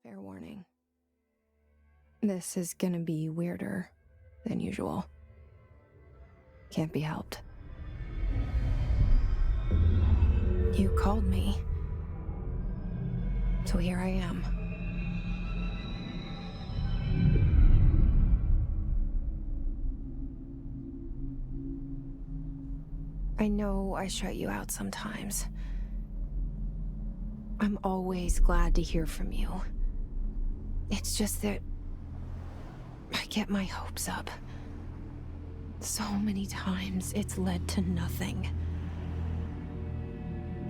Fair warning. This is gonna be weirder than usual. Can't be helped. You called me. So here I am. I know I shut you out sometimes. I'm always glad to hear from you. It's just that I get my hopes up. So many times it's led to nothing.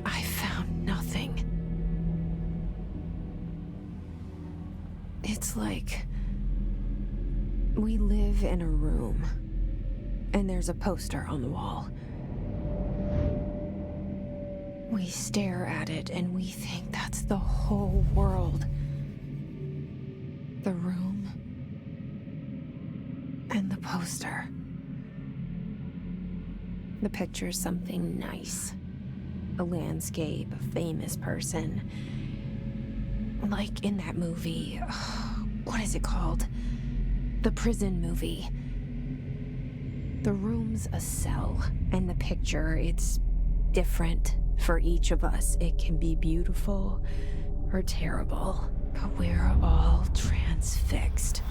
I found nothing. It's like we live in a room, and there's a poster on the wall. We stare at it and we think that's the whole world. The room and the poster. The picture's something nice. A landscape, a famous person. Like in that movie, what is it called? The prison movie. The room's a cell, and the picture, it's different for each of us. It can be beautiful or terrible, but we're all transfixed.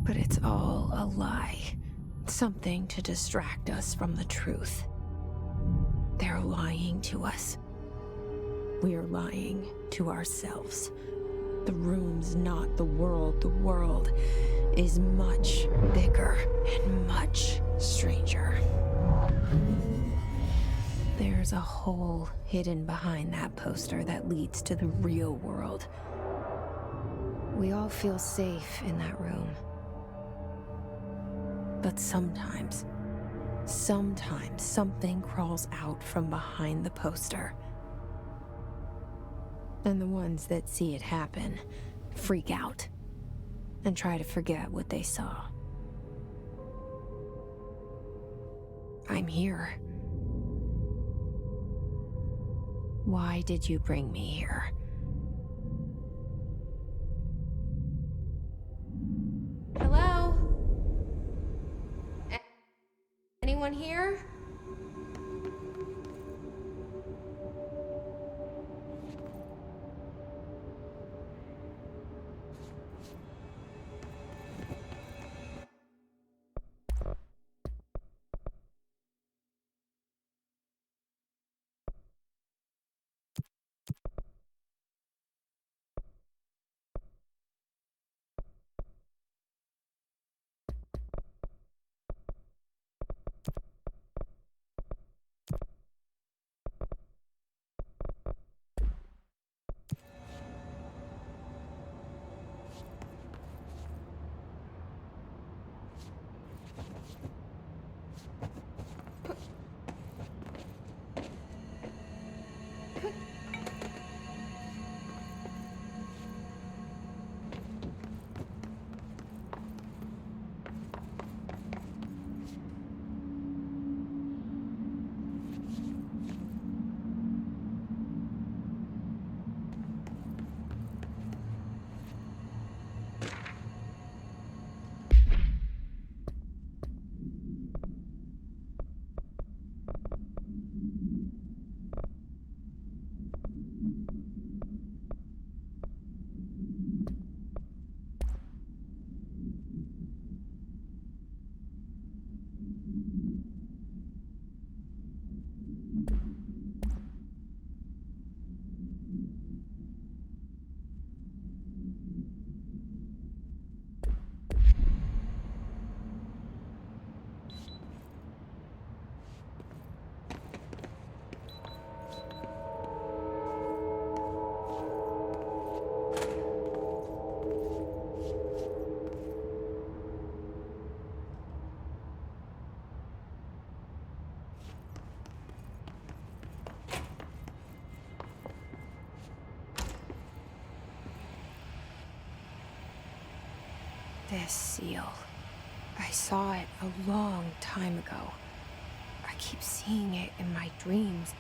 But it's all a lie. Something to distract us from the truth. They're lying to us. We're lying to ourselves. The room's not the world. The world is much bigger and much stranger. There's a hole hidden behind that poster that leads to the real world. We all feel safe in that room. But sometimes something crawls out from behind the poster. And the ones that see it happen freak out and try to forget what they saw. I'm here. Why did you bring me here? Hello? Anyone here? This seal. I saw it a long time ago. I keep seeing it in my dreams.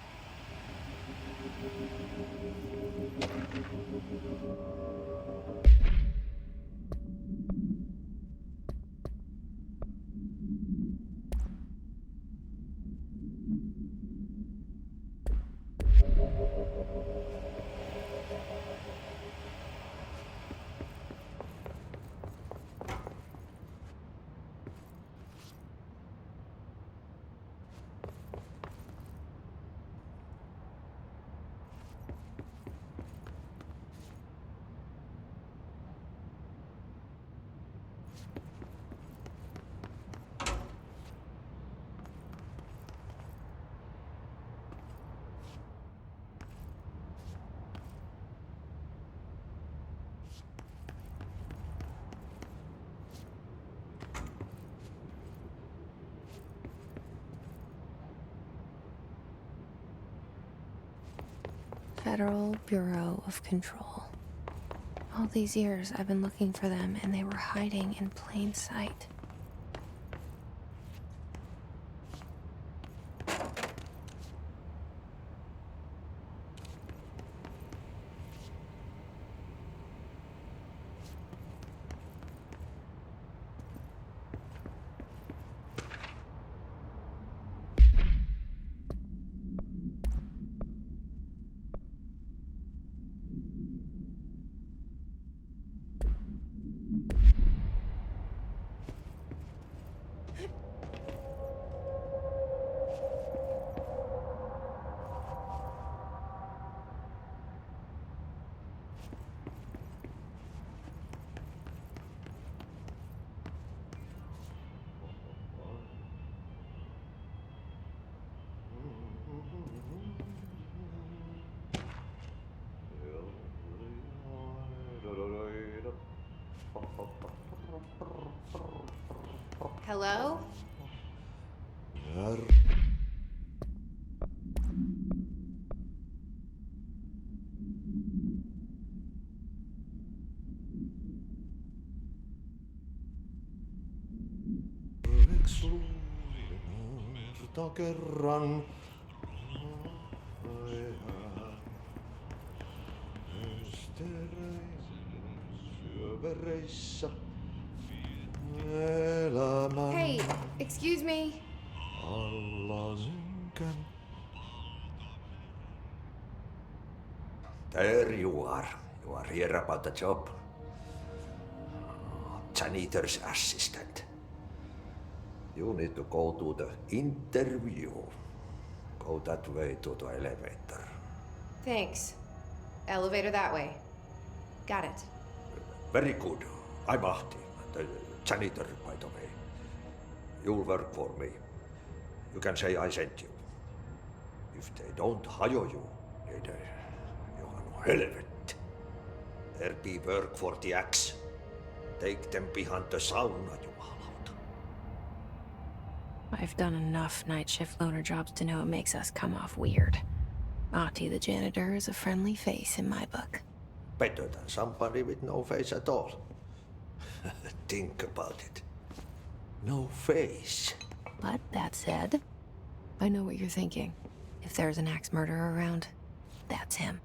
Federal Bureau of Control. All these years I've been looking for them, and they were hiding in plain sight. Hello? Kerran syövereissä elämän Hey, excuse me. alla synkän. There you are. You are here about the job. Janitor's assistant. You need to go to the interview. Go that way to the elevator. Thanks. Elevator that way. Got it. Very good. I'm Ahti, the janitor, by the way. You'll work for me. You can say I sent you. If they don't hire you, then you are no helvet. There be work for the axe. Take them behind the sauna, jumalauta. I've done enough night shift loner jobs to know it makes us come off weird. Ahti the janitor is a friendly face in my book. Better than somebody with no face at all. Think about it. No face. But that said, I know what you're thinking. If there's an axe murderer around, that's him.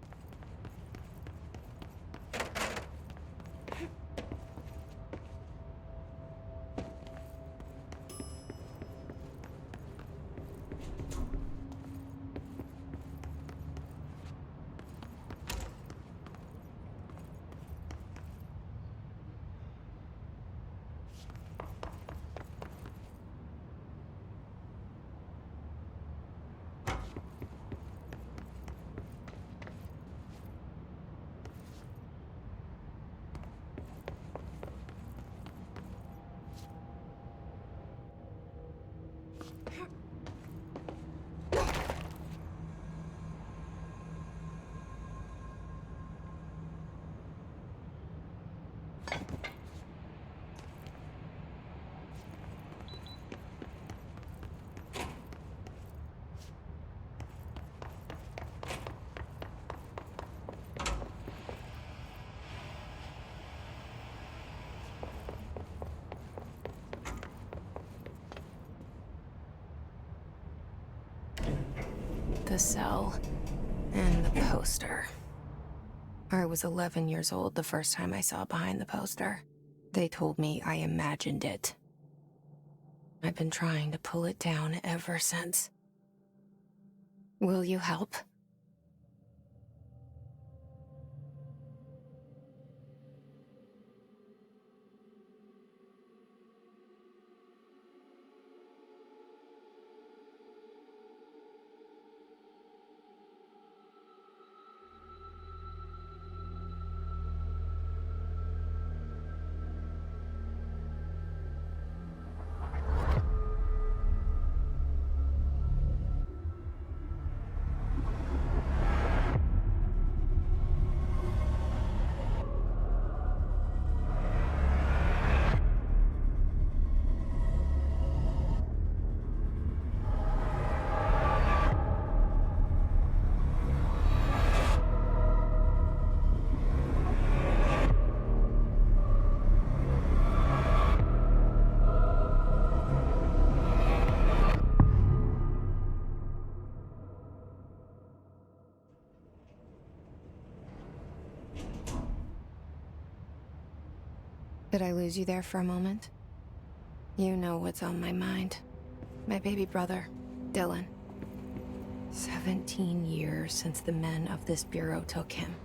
The cell. And the poster. I was 11 years old the first time I saw behind the poster. They told me I imagined it. I've been trying to pull it down ever since. Will you help? Did I lose you there for a moment? You know what's on my mind. My baby brother, Dylan. 17 years since the men of this bureau took him.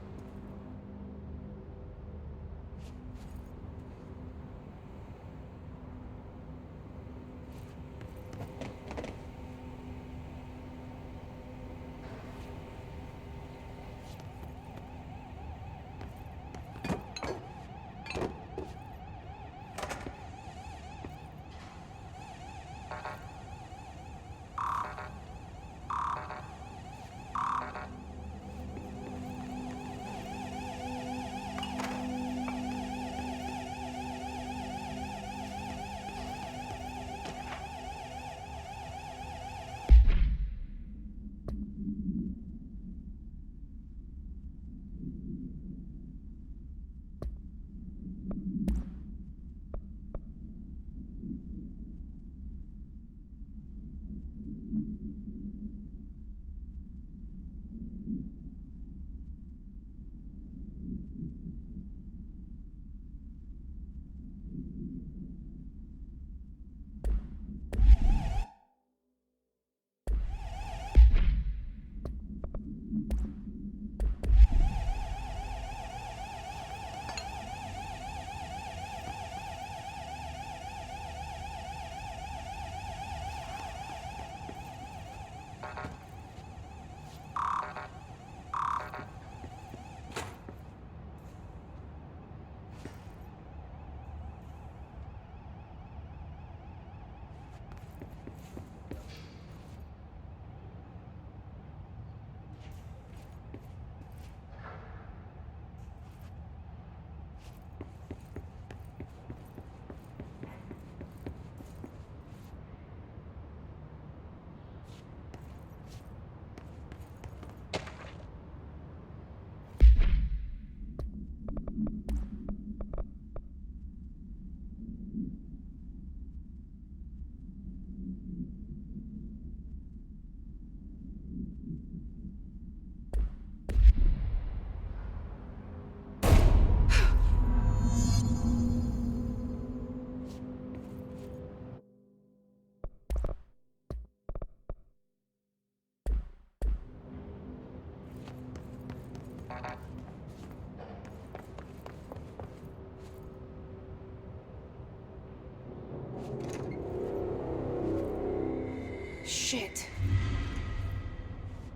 Shit.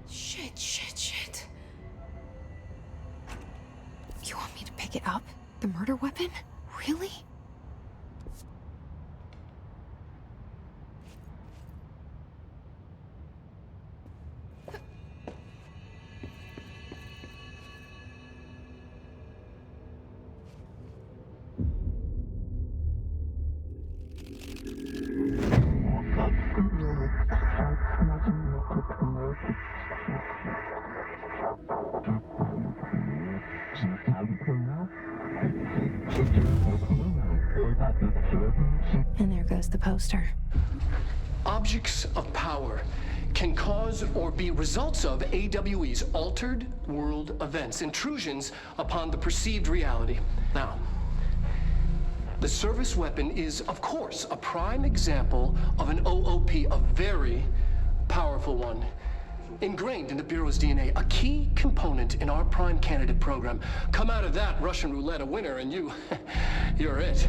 Shit. You want me to pick it up? The murder weapon? Really? And there goes the poster. Objects of power can cause or be results of AWE's altered world events, intrusions upon the perceived reality. Now, the service weapon is, of course, a prime example of an OOP, a very powerful one. Ingrained in the Bureau's DNA, a key component in our prime candidate program. Come out of that Russian roulette a winner and you're it.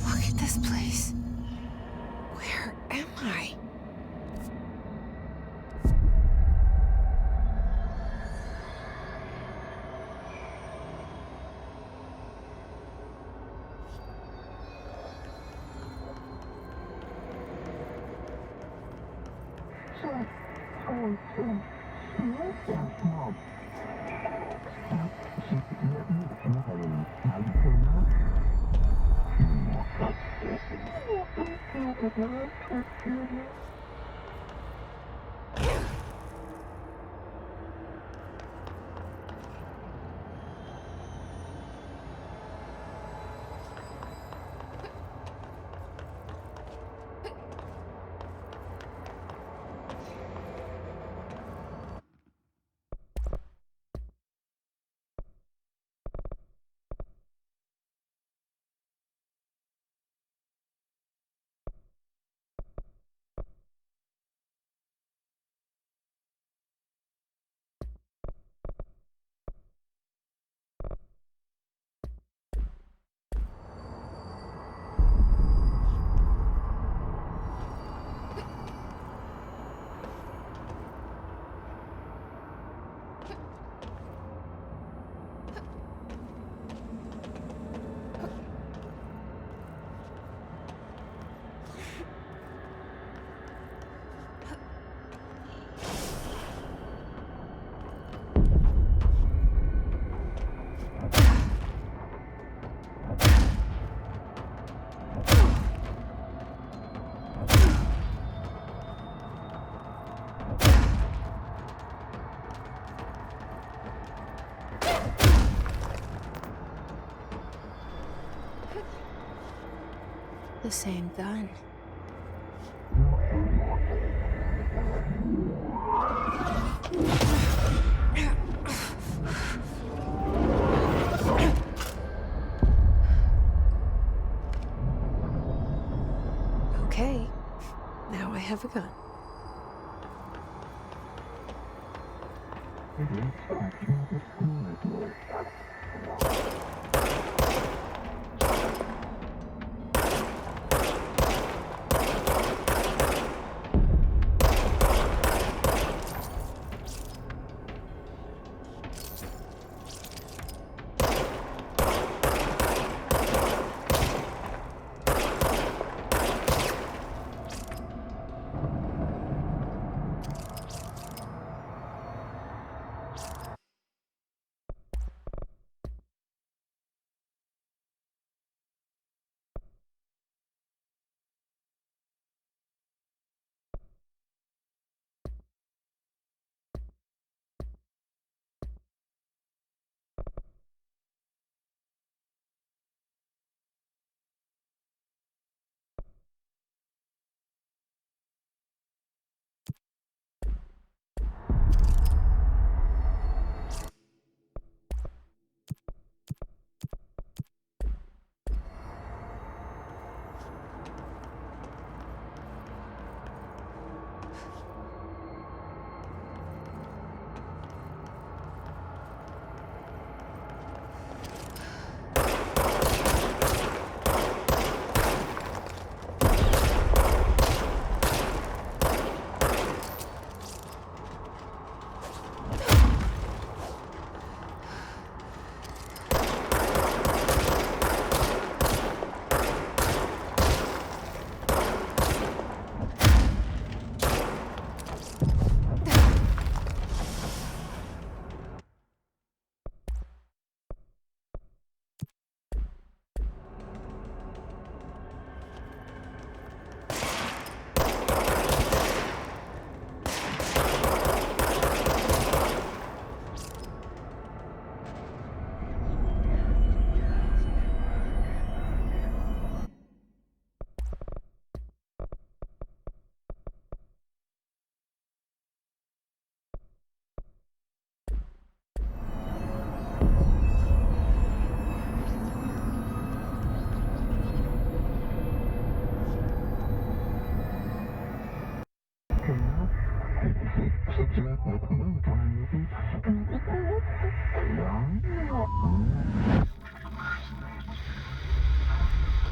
Look at this place. Where am I? The same gun. Okay, now I have a gun.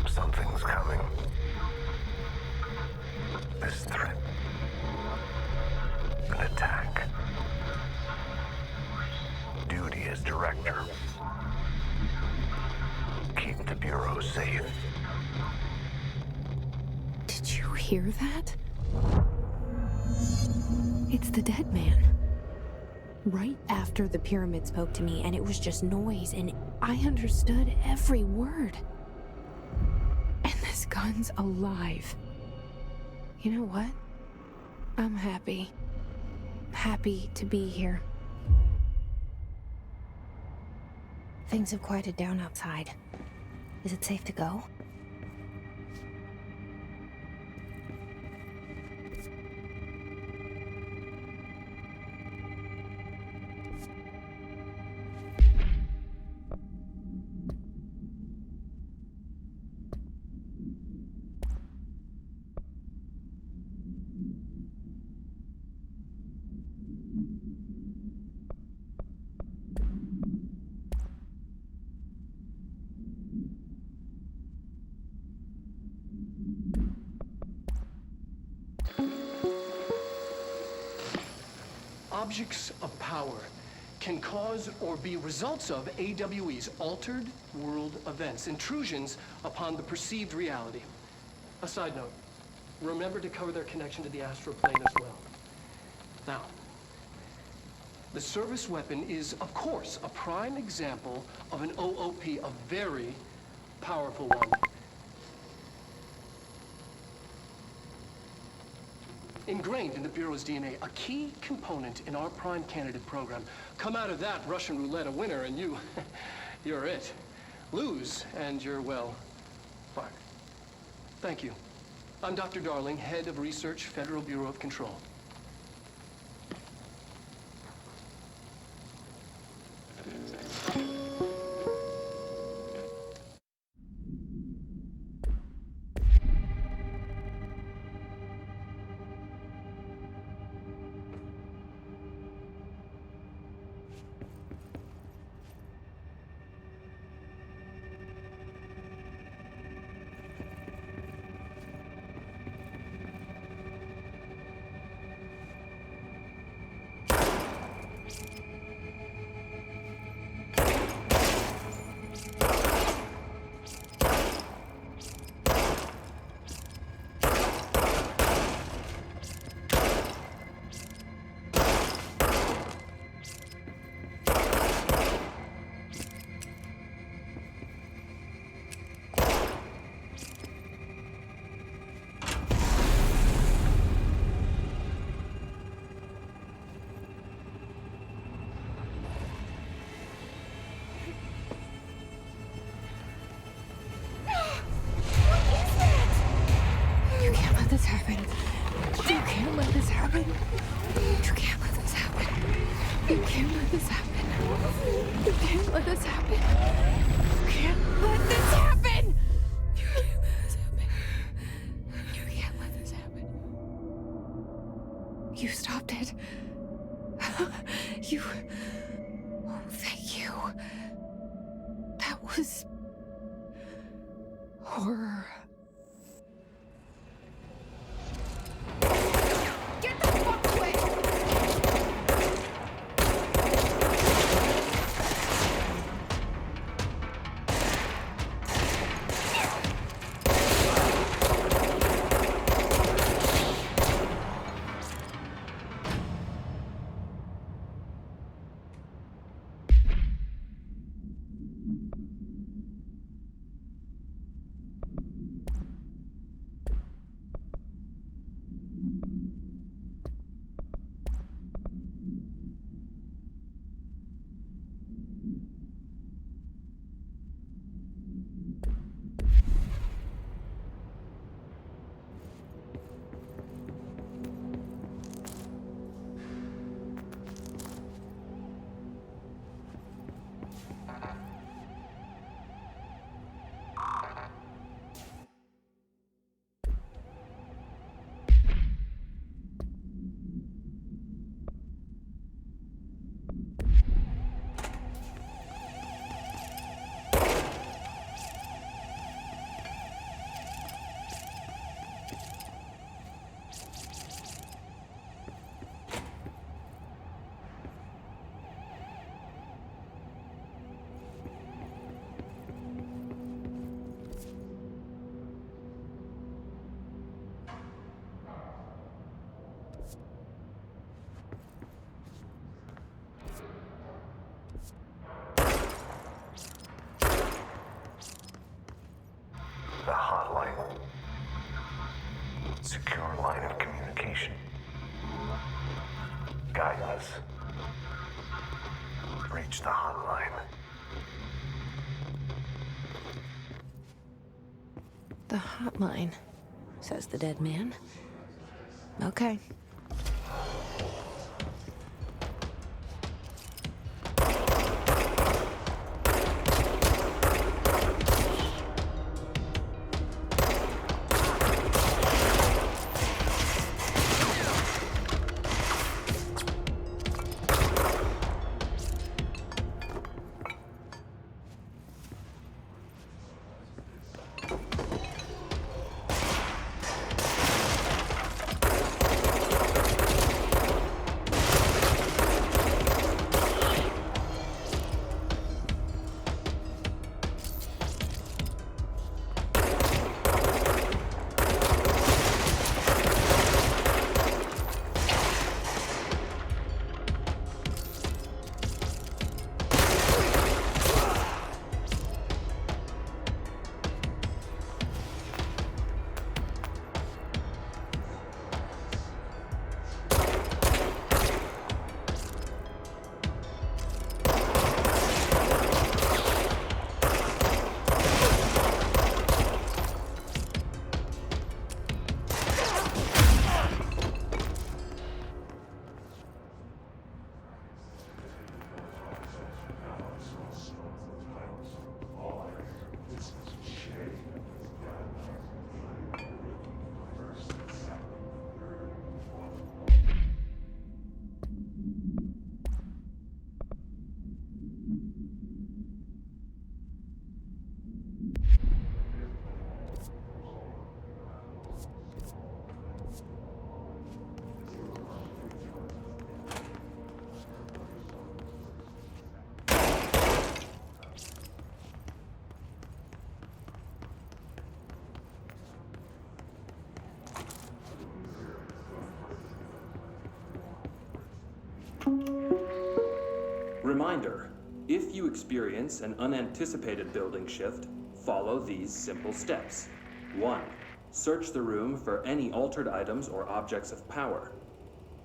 Something's coming. This threat. An attack. Duty as director. Keep the Bureau safe. Did you hear that? It's the dead man. Right after the pyramid spoke to me, and it was just noise, and I understood every word. And this gun's alive. You know what? I'm happy. Happy to be here. Things have quieted down outside. Is it safe to go? Objects of power can cause or be results of AWE's altered world events, intrusions upon the perceived reality. A side note, remember to cover their connection to the astral plane as well. Now, the service weapon is, of course, a prime example of an OOP, a very powerful one. Ingrained in the Bureau's DNA, a key component in our prime candidate program. Come out of that Russian roulette a winner and you're it. Lose and you're, well, fired. Thank you. I'm Dr. Darling, Head of Research, Federal Bureau of Control. This happen. You can't let this happen. You can't let this happen. You can't let this happen. You can't let this happen. You can't let this happen. You can't let this happen. You can't let this happen. You stopped it. You. Oh, thank you. That was horror. guidance. Reach the hotline. The hotline, says the dead man. Okay. Reminder, if you experience an unanticipated building shift, follow these simple steps. 1. Search the room for any altered items or objects of power.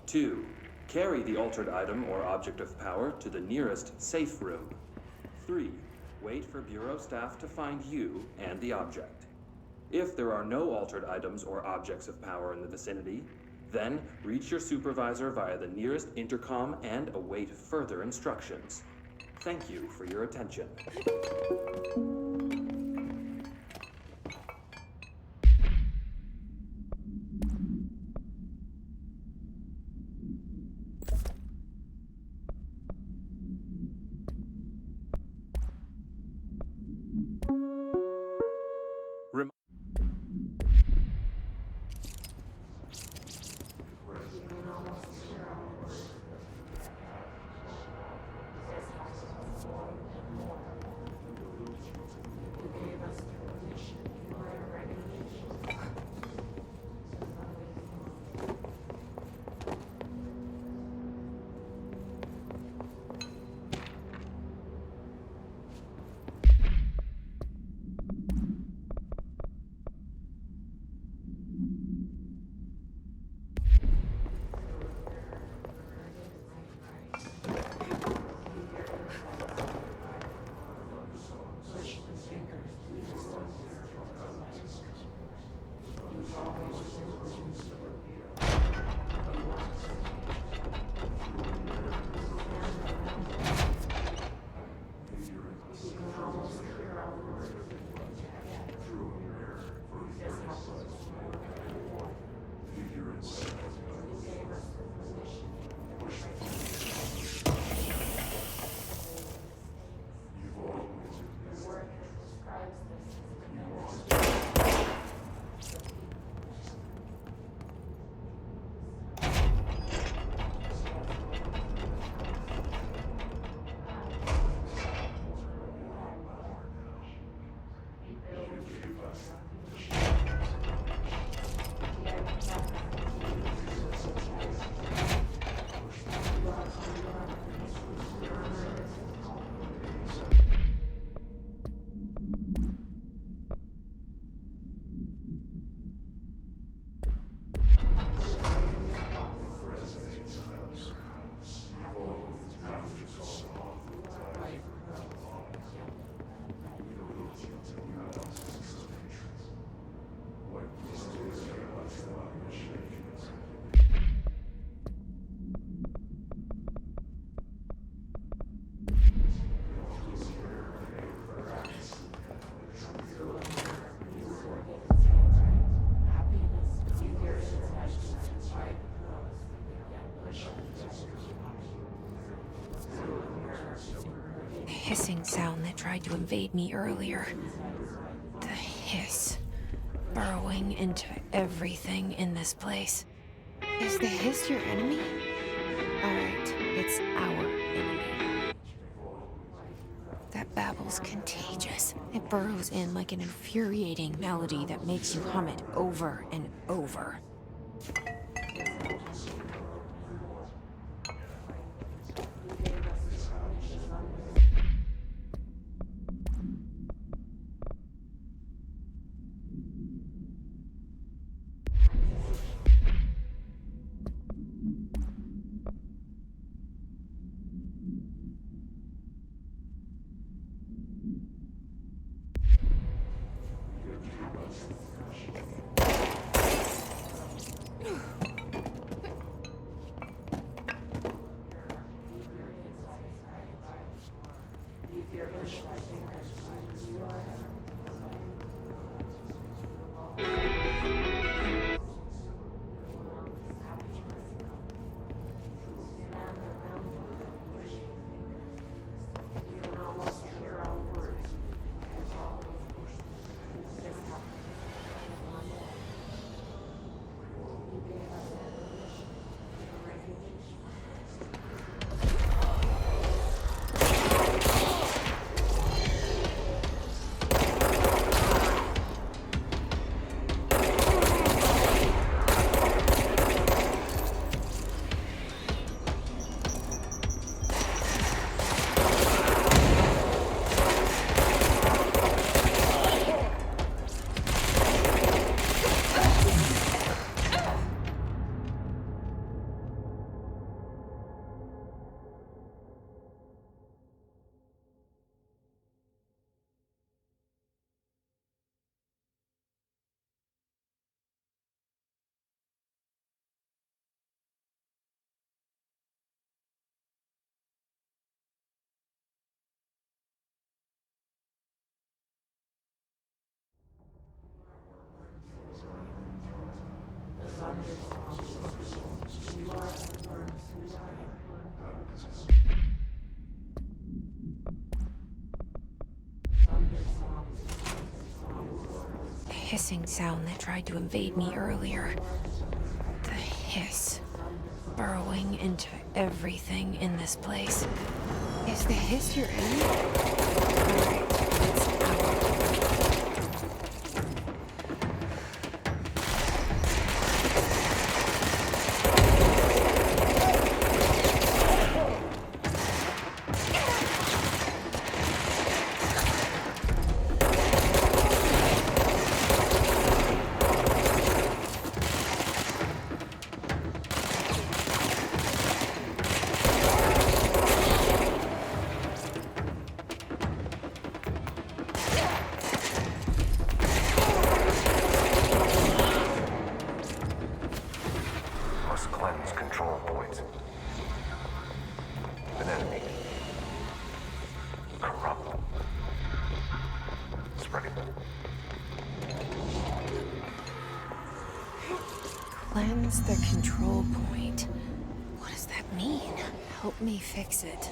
2. Carry the altered item or object of power to the nearest safe room. 3. Wait for Bureau staff to find you and the object. If there are no altered items or objects of power in the vicinity, then reach your supervisor via the nearest intercom and await further instructions. Thank you for your attention. hissing sound that tried to invade me earlier. The hiss, burrowing into everything in this place. Is the hiss your enemy? Alright, it's our enemy. That babble's contagious. It burrows in like an infuriating melody that makes you hum it over and over. The hissing sound that tried to invade me earlier. The hiss, burrowing into everything in this place. Is the hiss your enemy? Alright, it's Must cleanse control points. An enemy. Corrupt. Spreading. Cleanse the control point. What does that mean? Help me fix it.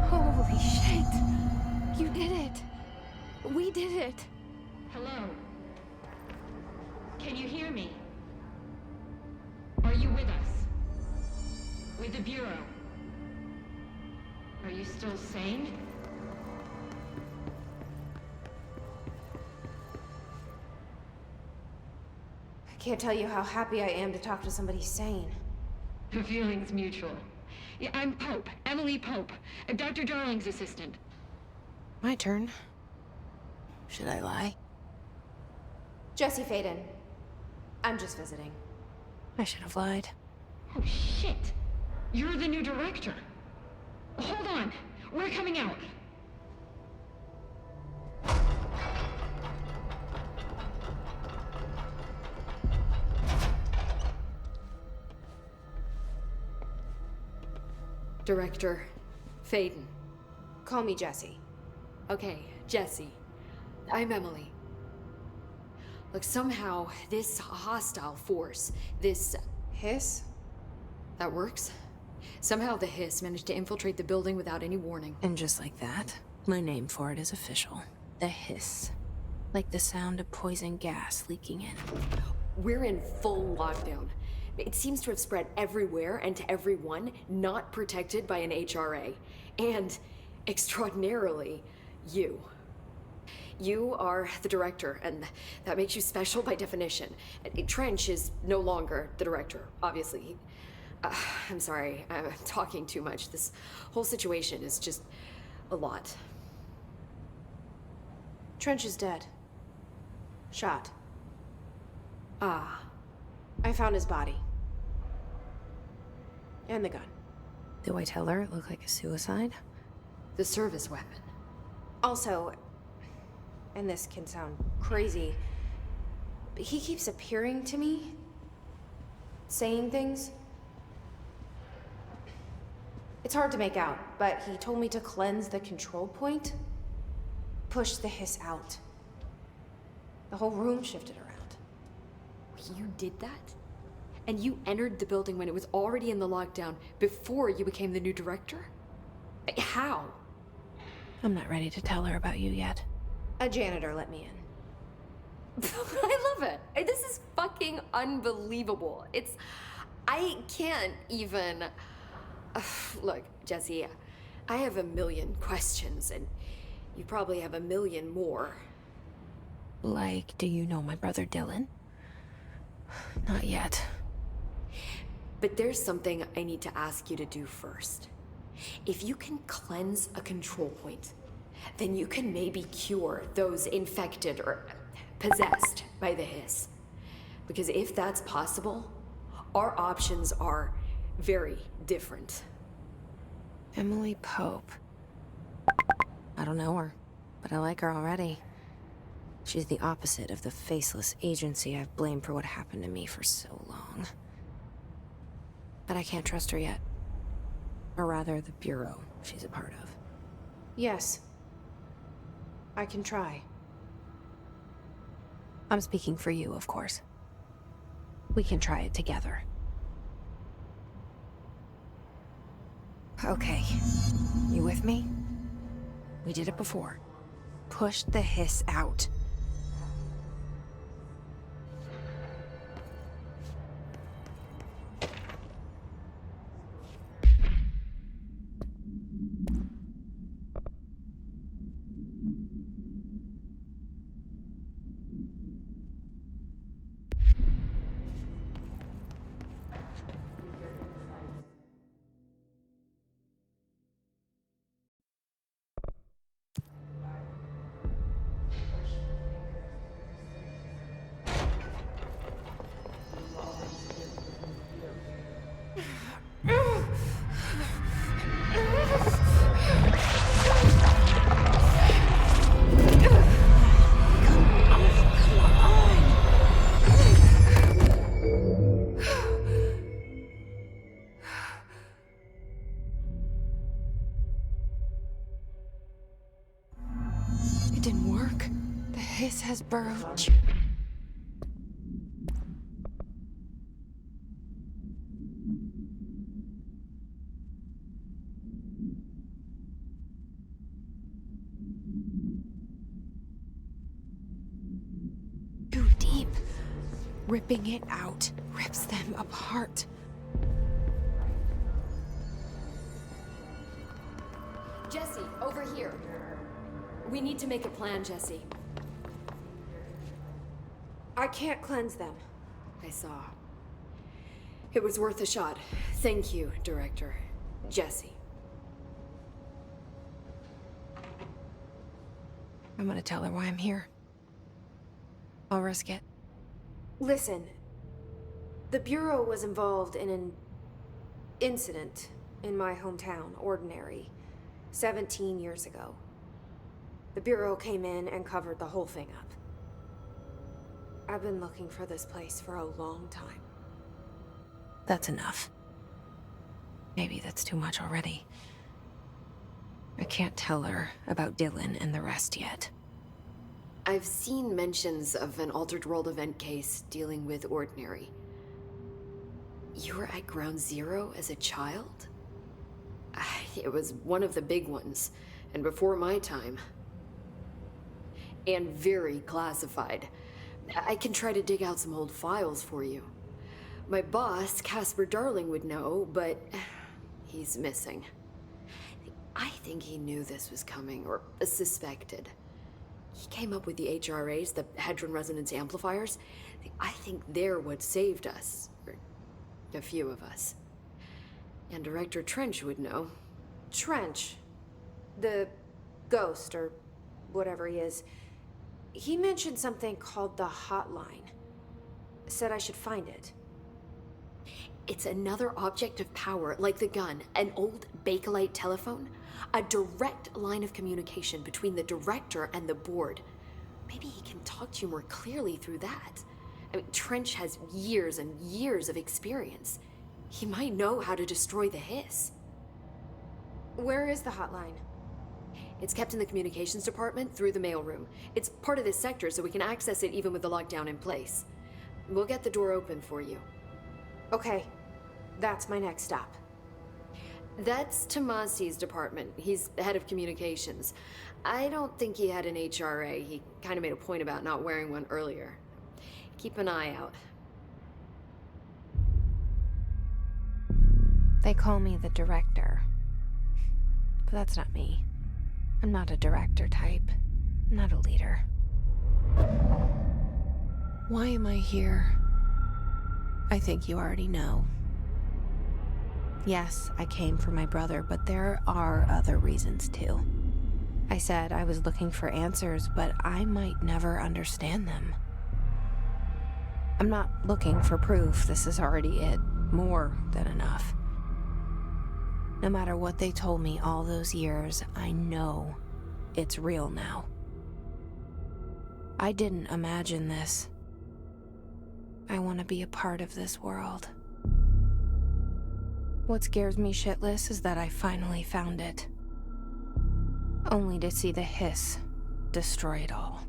Holy shit! You did it! We did it! Hello? Can you hear me? Are you with us? With the Bureau? Are you still sane? I can't tell you how happy I am to talk to somebody sane. The feeling's mutual. Yeah, I'm Pope, Emily Pope, Dr. Darling's assistant. My turn. Should I lie? Jesse Faden. I'm just visiting. I should have lied. Oh, shit! You're the new director. Hold on. We're coming out. Director Faden. Call me Jessie. Okay, Jessie. I'm Emily. Look, somehow this hostile force, this... Hiss? That works? Somehow the hiss managed to infiltrate the building without any warning. And just like that, my name for it is official. The hiss. Like the sound of poison gas leaking in. We're in full lockdown. It seems to have spread everywhere and to everyone not protected by an HRA. And, extraordinarily, you. You are the director, and that makes you special by definition. Trench is no longer the director, obviously. I'm sorry, I'm talking too much. This whole situation is just a lot. Trench is dead. Shot. Ah. I found his body. And the gun. Do I tell her it looked like a suicide? The service weapon. Also, and this can sound crazy, but he keeps appearing to me, saying things. It's hard to make out, but he told me to cleanse the control point, push the hiss out. The whole room shifted around. You did that? And you entered the building when it was already in the lockdown before you became the new director? How? I'm not ready to tell her about you yet. A janitor let me in. I love it. This is fucking unbelievable. I can't even... Look, Jessie, I have a million questions, and you probably have a million more. Like, do you know my brother Dylan? Not yet. But there's something I need to ask you to do first. If you can cleanse a control point, then you can maybe cure those infected or possessed by the hiss. Because if that's possible, our options are very different. Emily Pope. I don't know her, but I like her already. She's the opposite of the faceless agency I've blamed for what happened to me for so long. But I can't trust her yet. Or rather, the Bureau she's a part of. Yes. I can try. I'm speaking for you, of course. We can try it together. Okay. You with me? We did it before. Push the hiss out. It didn't work. The hiss has burrowed. Too deep. Ripping it out rips them apart. Jessie, over here. We need to make a plan, Jessie. I can't cleanse them. I saw. It was worth a shot. Thank you, Director. Jessie. I'm gonna tell her why I'm here. I'll risk it. Listen. The Bureau was involved in an incident in my hometown, Ordinary, 17 years ago. The Bureau came in and covered the whole thing up. I've been looking for this place for a long time. That's enough. Maybe that's too much already. I can't tell her about Dylan and the rest yet. I've seen mentions of an Altered World event case dealing with Ordinary. You were at Ground Zero as a child? It was one of the big ones, and before my time. And very classified. I can try to dig out some old files for you. My boss, Casper Darling, would know, but he's missing. I think he knew this was coming, or suspected. He came up with the HRAs, the Hadron Resonance Amplifiers. I think they're what saved us. Or a few of us. And Director Trench would know. Trench. The ghost, or whatever he is. He mentioned something called the Hotline. Said I should find it. It's another object of power, like the gun, an old Bakelite telephone. A direct line of communication between the director and the board. Maybe he can talk to you more clearly through that. I mean, Trench has years and years of experience. He might know how to destroy the hiss. Where is the hotline? It's kept in the communications department through the mailroom. It's part of this sector, so we can access it even with the lockdown in place. We'll get the door open for you. Okay, that's my next stop. That's Tomasi's department. He's head of communications. I don't think he had an HRA. He kind of made a point about not wearing one earlier. Keep an eye out. They call me the director. But that's not me. I'm not a director type. I'm not a leader. Why am I here? I think you already know. Yes, I came for my brother, but there are other reasons too. I said I was looking for answers, but I might never understand them. I'm not looking for proof. This is already it. More than enough. No matter what they told me all those years, I know it's real now. I didn't imagine this. I want to be a part of this world. What scares me shitless is that I finally found it. Only to see the hiss destroy it all.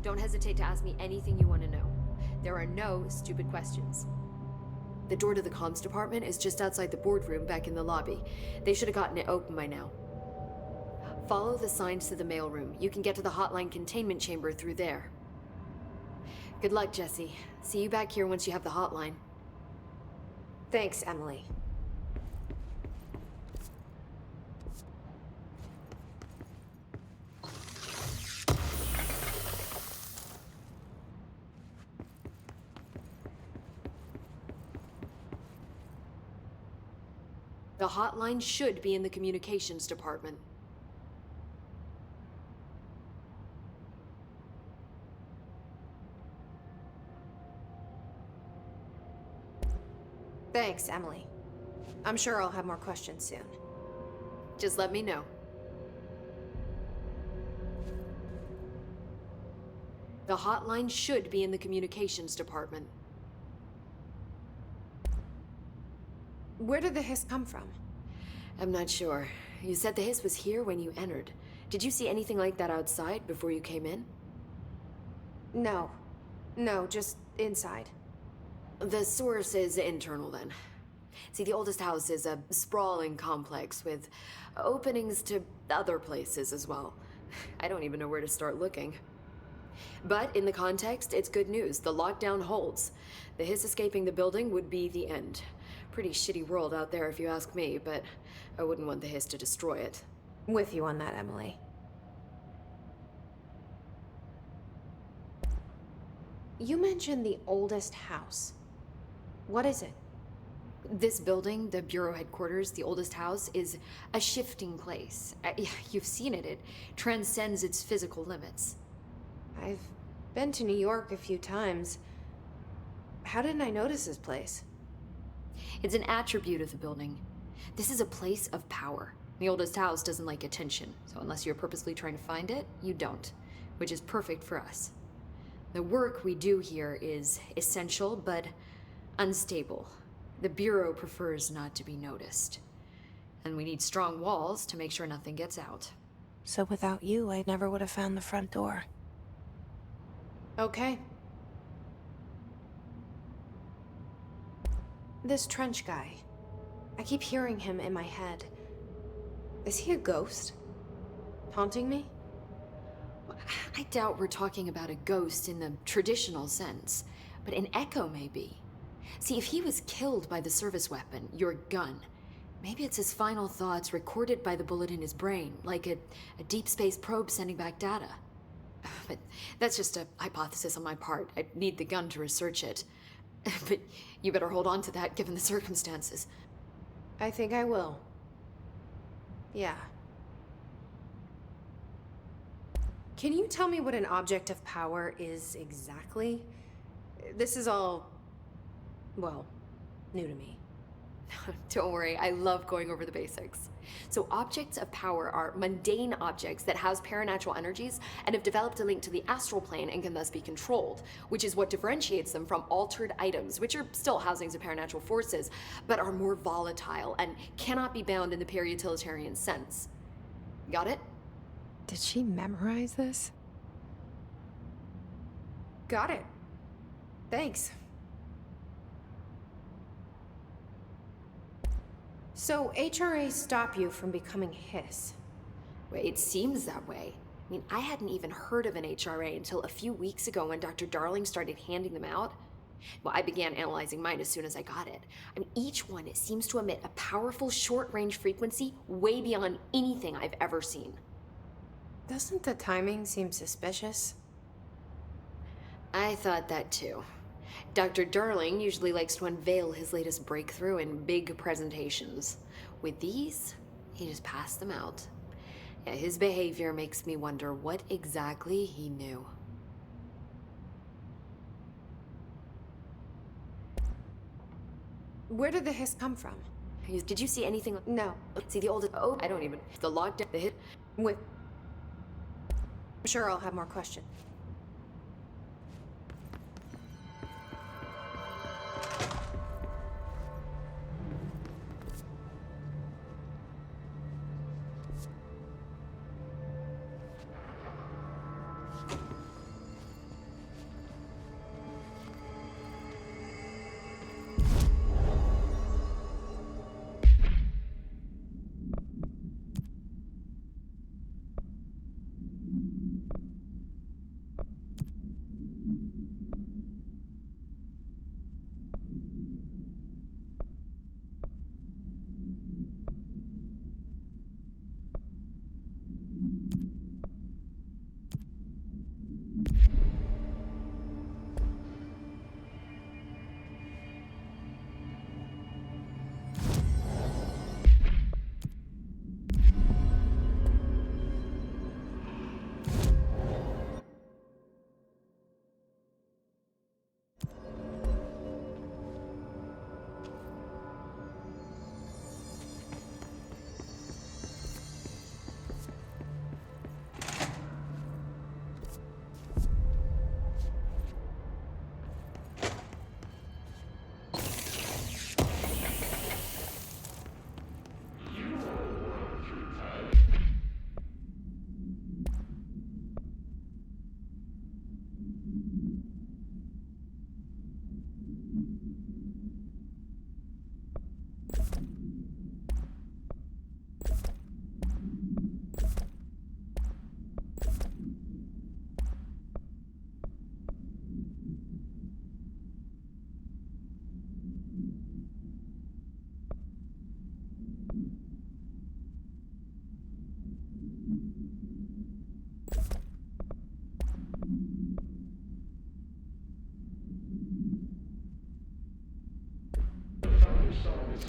Don't hesitate to ask me anything you want to know. There are no stupid questions. The door to the comms department is just outside the boardroom back in the lobby. They should have gotten it open by now. Follow the signs to the mailroom. You can get to the hotline containment chamber through there. Good luck, Jesse. See you back here once you have the hotline. Thanks, Emily. The hotline should be in the communications department. Thanks, Emily. I'm sure I'll have more questions soon. Just let me know. The hotline should be in the communications department. Where did the hiss come from? I'm not sure. You said the hiss was here when you entered. Did you see anything like that outside before you came in? No. No, just inside. The source is internal then. See, the oldest house is a sprawling complex with openings to other places as well. I don't even know where to start looking. But in the context, it's good news. The lockdown holds. The hiss escaping the building would be the end. Pretty shitty world out there if you ask me, but I wouldn't want the hiss to destroy it. With you on that, Emily. You mentioned the oldest house. What is it? This building, the Bureau headquarters, the oldest house, is a shifting place. Yeah, you've seen it. It transcends its physical limits. I've been to New York a few times. How didn't I notice this place? It's an attribute of the building. This is a place of power. The oldest house doesn't like attention, so unless you're purposely trying to find it, you don't, which is perfect for us. The work we do here is essential, but unstable. The Bureau prefers not to be noticed. And we need strong walls to make sure nothing gets out. So without you, I never would have found the front door. Okay. This Trench guy. I keep hearing him in my head. Is he a ghost? Haunting me? I doubt we're talking about a ghost in the traditional sense, but an echo maybe. See, if he was killed by the service weapon, your gun, maybe it's his final thoughts recorded by the bullet in his brain, like a deep space probe sending back data. But that's just a hypothesis on my part. I'd need the gun to research it. But you better hold on to that given the circumstances. I think I will. Yeah. Can you tell me what an object of power is exactly? This is all, well, new to me. Don't worry, I love going over the basics. So objects of power are mundane objects that house paranatural energies and have developed a link to the astral plane and can thus be controlled, which is what differentiates them from altered items, which are still housings of paranatural forces, but are more volatile and cannot be bound in the peri-utilitarian sense. Got it? Did she memorize this? Got it. Thanks. So, HRA stop you from becoming Hiss? Well, it seems that way. I mean, I hadn't even heard of an HRA until a few weeks ago when Dr. Darling started handing them out. Well, I began analyzing mine as soon as I got it. I mean, each one seems to emit a powerful short-range frequency way beyond anything I've ever seen. Doesn't the timing seem suspicious? I thought that too. Dr. Darling usually likes to unveil his latest breakthrough in big presentations. With these, he just passed them out. Yeah, his behavior makes me wonder what exactly he knew. Where did the hiss come from? Did you see anything? No. See the old, I don't even, the lockdown, the hit. With... I'm sure I'll have more questions.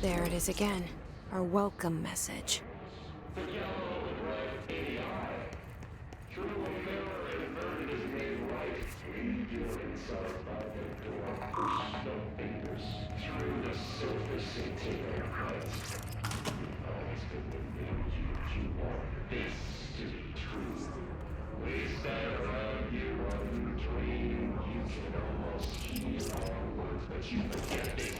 There it is again. Our welcome message. You can almost heal our words, but you forget they